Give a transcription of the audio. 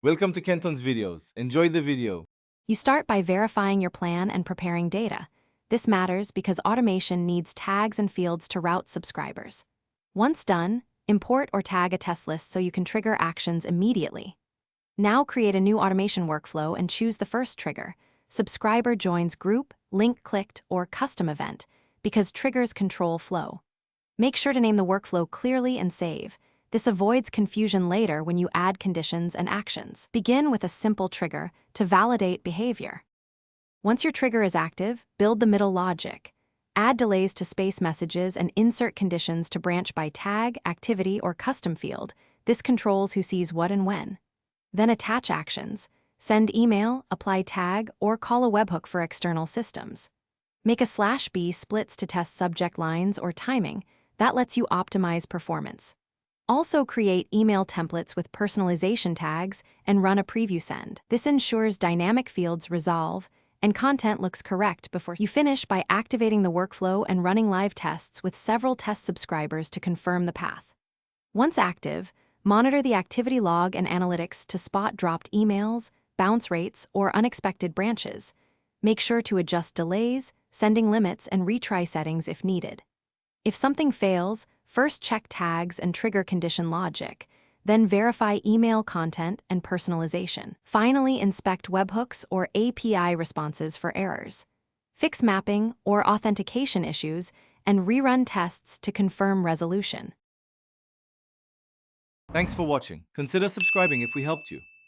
Welcome to Kenton's videos. Enjoy the video. You start by verifying your plan and preparing data. This matters because automation needs tags and fields to route subscribers. Once done, import or tag a test list so you can trigger actions immediately. Now create a new automation workflow and choose the first trigger: subscriber joins group, link clicked, or custom event, because triggers control flow. Make sure to name the workflow clearly and save. This avoids confusion later when you add conditions and actions. Begin with a simple trigger to validate behavior. Once your trigger is active, build the middle logic. Add delays to space messages and insert conditions to branch by tag, activity, or custom field. This controls who sees what and when. Then attach actions. Send email, apply tag, or call a webhook for external systems. Make a /b splits to test subject lines or timing. That lets you optimize performance. Also create email templates with personalization tags and run a preview send. This ensures dynamic fields resolve and content looks correct before you finish by activating the workflow and running live tests with several test subscribers to confirm the path. Once active, monitor the activity log and analytics to spot dropped emails, bounce rates, or unexpected branches. Make sure to adjust delays, sending limits, and retry settings if needed. If something fails, first check tags and trigger condition logic, then verify email content and personalization. Finally, inspect webhooks or API responses for errors. Fix mapping or authentication issues and rerun tests to confirm resolution. Thanks for watching. Consider subscribing if we helped you.